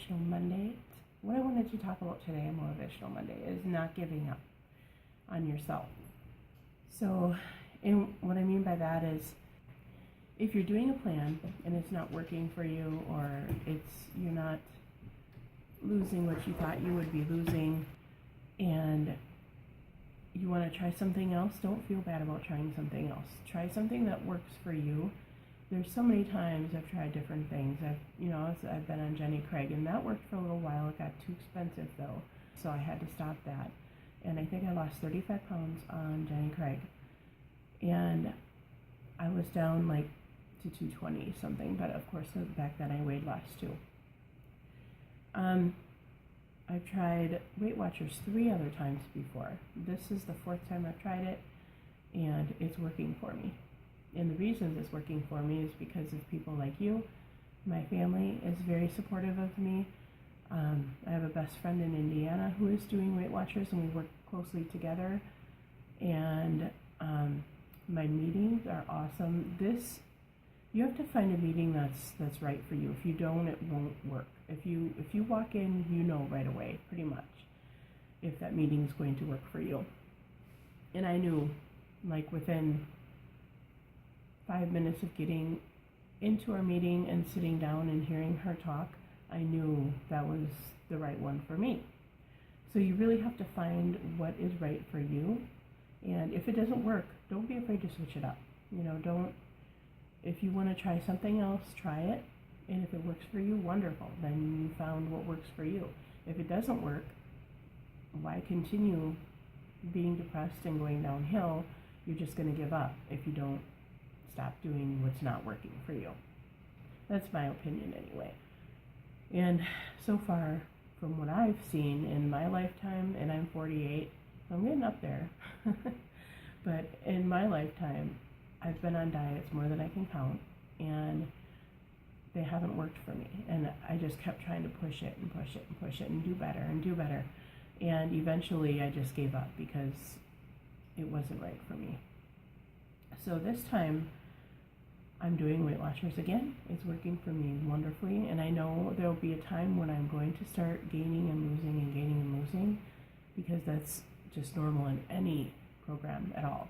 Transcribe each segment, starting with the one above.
Motivational Monday. What I wanted to talk about today on Motivational Monday is not giving up on yourself. So, and what I mean by that is, if you're doing a plan and it's not working for you, or you're not losing what you thought you would be losing, and you want to try something else, don't feel bad about trying something else. Try something that works for you. There's so many times I've tried different things. I've been on Jenny Craig, and that worked for a little while. It got too expensive though, so I had to stop that. And I think I lost 35 pounds on Jenny Craig, and I was down like to 220 something. But of course, back then I weighed less too. I've tried Weight Watchers 3 other times before. This is the 4th time I've tried it, and it's working for me. And the reason it's working for me is because of people like you. My family is very supportive of me. I have a best friend in Indiana who is doing Weight Watchers, and we work closely together. And my meetings are awesome. You have to find a meeting that's right for you. If you don't, it won't work. If you walk in, you know right away, pretty much, if that meeting is going to work for you. And I knew, like within 5 minutes of getting into our meeting and sitting down and hearing her talk, I knew that was the right one for me. So you really have to find what is right for you. And if it doesn't work, don't be afraid to switch it up. If you want to try something else, try it. And if it works for you, wonderful. Then you found what works for you. If it doesn't work, why continue being depressed and going downhill? You're just going to give up if you don't stop doing what's not working for you. That's my opinion anyway. And so far, from what I've seen in my lifetime, and I'm 48, so I'm getting up there. But in my lifetime, I've been on diets more than I can count, and they haven't worked for me. And I just kept trying to push it and push it and push it and do better and do better. And eventually I just gave up because it wasn't right for me. So this time I'm doing Weight Watchers again. It's working for me wonderfully, and I know there will be a time when I'm going to start gaining and losing and gaining and losing, because that's just normal in any program at all.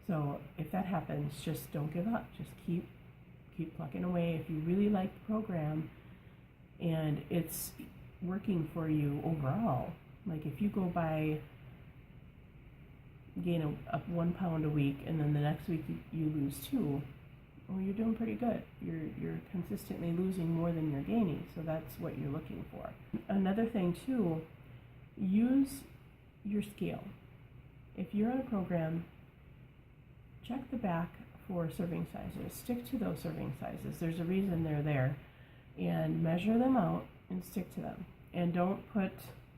So if that happens, just don't give up. Just keep plucking away. If you really like the program and it's working for you overall, like if you go by gain up 1 pound a week and then the next week you lose 2, well, you're doing pretty good. You're consistently losing more than you're gaining, so that's what you're looking for. Another thing too, use your scale. If you're on a program, check the back for serving sizes. Stick to those serving sizes. There's a reason they're there. And measure them out and stick to them. And don't put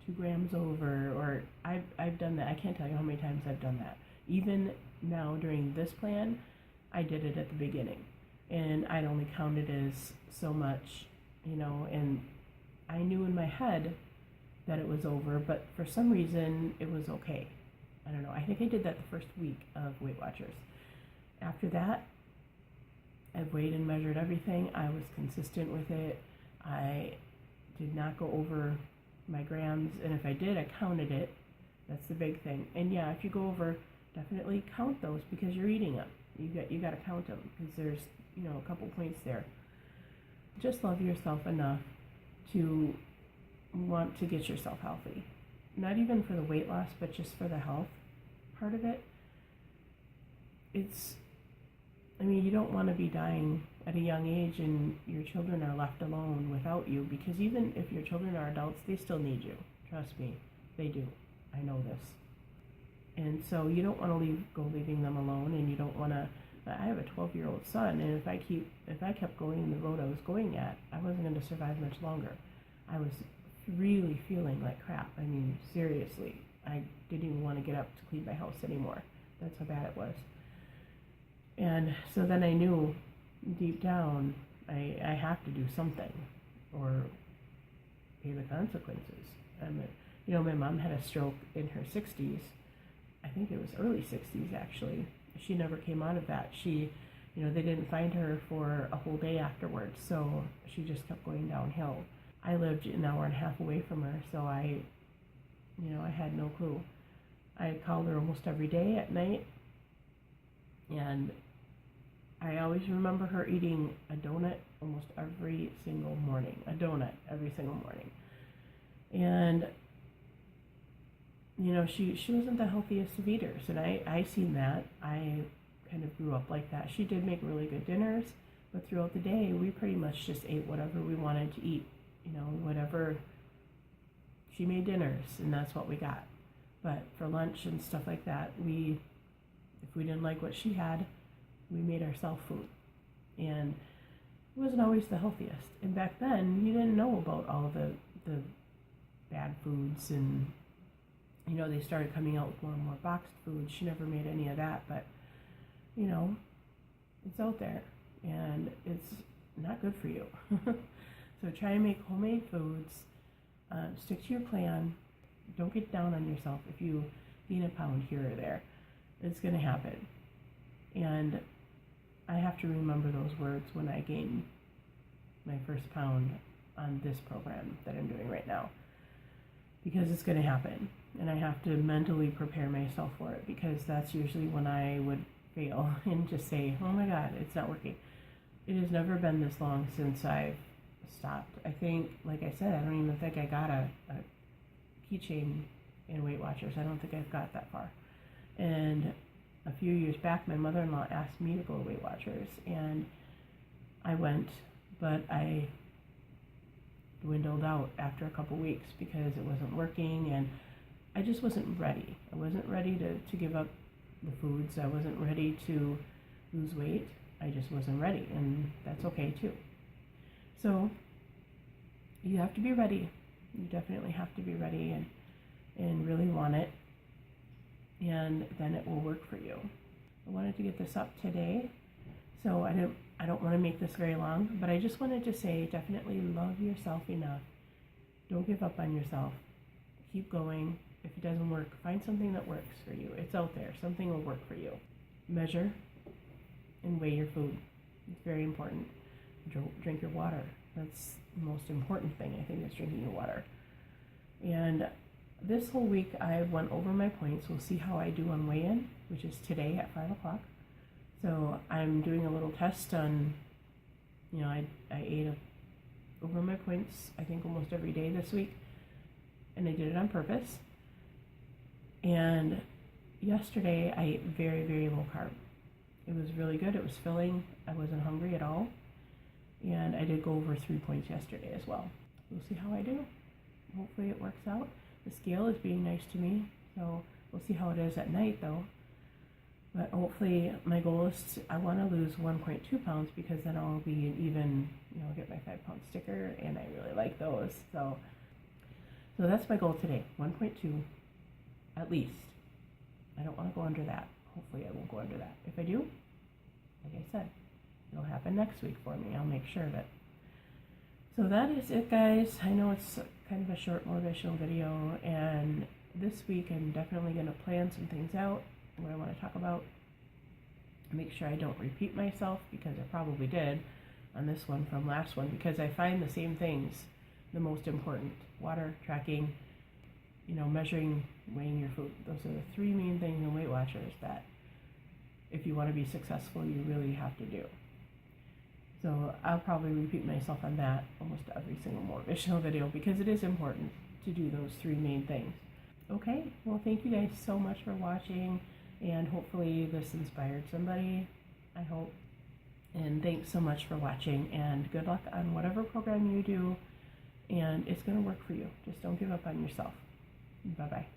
2 grams over, or I've done that. I can't tell you how many times I've done that. Even now during this plan, I did it at the beginning. And I'd only counted as so much, and I knew in my head that it was over, but for some reason it was okay. I don't know. I think I did that the first week of Weight Watchers. After that, I've weighed and measured everything. I was consistent with it. I did not go over my grams, and if I did, I counted it. That's the big thing. And yeah, if you go over, definitely count those, because you're eating them. You got to count them, because there's a couple points there. Just love yourself enough to want to get yourself healthy. Not even for the weight loss, but just for the health part of it. You don't want to be dying at a young age and your children are left alone without you, because even if your children are adults, they still need you. Trust me, they do. I know this. And so you don't want to go leaving them alone, and you don't want to. I have a 12-year-old son, and if I kept going the road I was going at, I wasn't going to survive much longer. I was really feeling like crap. Seriously, I didn't even want to get up to clean my house anymore. That's how bad it was. And so then I knew deep down I have to do something or pay the consequences. My mom had a stroke in her 60s. I think it was early 60s actually. She never came out of that. They didn't find her for a whole day afterwards, so she just kept going downhill. I lived an hour and a half away from her, so I had no clue. I called her almost every day at night, and I always remember her eating a donut almost every single morning. A donut every single morning. And, she wasn't the healthiest of eaters, and I seen that. I kind of grew up like that. She did make really good dinners, but throughout the day, we pretty much just ate whatever we wanted to eat. Whatever she made dinners, and that's what we got. But for lunch and stuff like that, if we didn't like what she had, we made ourselves food. And it wasn't always the healthiest. And back then, you didn't know about all the bad foods, and they started coming out with more and more boxed foods. She never made any of that, but it's out there, and it's not good for you. So try and make homemade foods. Stick to your plan. Don't get down on yourself if you gain a pound here or there. It's going to happen. And I have to remember those words when I gain my first pound on this program that I'm doing right now, because it's going to happen, and I have to mentally prepare myself for it, because that's usually when I would fail and just say, oh my God, it's not working. It has never been this long since I've stopped. I think, like I said, I don't even think I got a keychain in Weight Watchers. I don't think I've got that far. And a few years back, my mother-in-law asked me to go to Weight Watchers, and I went, but I dwindled out after a couple weeks because it wasn't working, and I just wasn't ready. I wasn't ready to give up the foods. I wasn't ready to lose weight. I just wasn't ready, and that's okay too. So you have to be ready. You definitely have to be ready and really want it, and then it will work for you. I wanted to get this up today, so I don't want to make this very long, but I just wanted to say, definitely love yourself enough. Don't give up on yourself. Keep going. If it doesn't work, find something that works for you. It's out there. Something will work for you. Measure and weigh your food. It's very important. Drink your water. That's the most important thing, I think, is drinking your water. And this whole week, I went over my points. We'll see how I do on weigh-in, which is today at 5 o'clock. So I'm doing a little test on, I ate over my points, I think, almost every day this week. And I did it on purpose. And yesterday, I ate very, very low carb. It was really good. It was filling. I wasn't hungry at all. And I did go over 3 points yesterday as well. We'll see how I do. Hopefully it works out. The scale is being nice to me, so we'll see how it is at night though. But hopefully my goal is I want to lose 1.2 pounds, because then I'll be an even, get my 5-pound sticker, and I really like those. So that's my goal today, 1.2 at least. I don't want to go under that. Hopefully I won't go under that. If I do, like I said, it'll happen next week for me. I'll make sure of it. So that is it, guys. I know it's kind of a short motivational video, and this week I'm definitely going to plan some things out, what I want to talk about. Make sure I don't repeat myself, because I probably did on this one from last one, because I find the same things the most important. Water, tracking, measuring, weighing your food. Those are the 3 main things in Weight Watchers that if you want to be successful, you really have to do. So I'll probably repeat myself on that almost every single motivational video, because it is important to do those 3 main things. Okay, well, thank you guys so much for watching, and hopefully this inspired somebody, I hope. And thanks so much for watching, and good luck on whatever program you do, and it's going to work for you. Just don't give up on yourself. Bye-bye.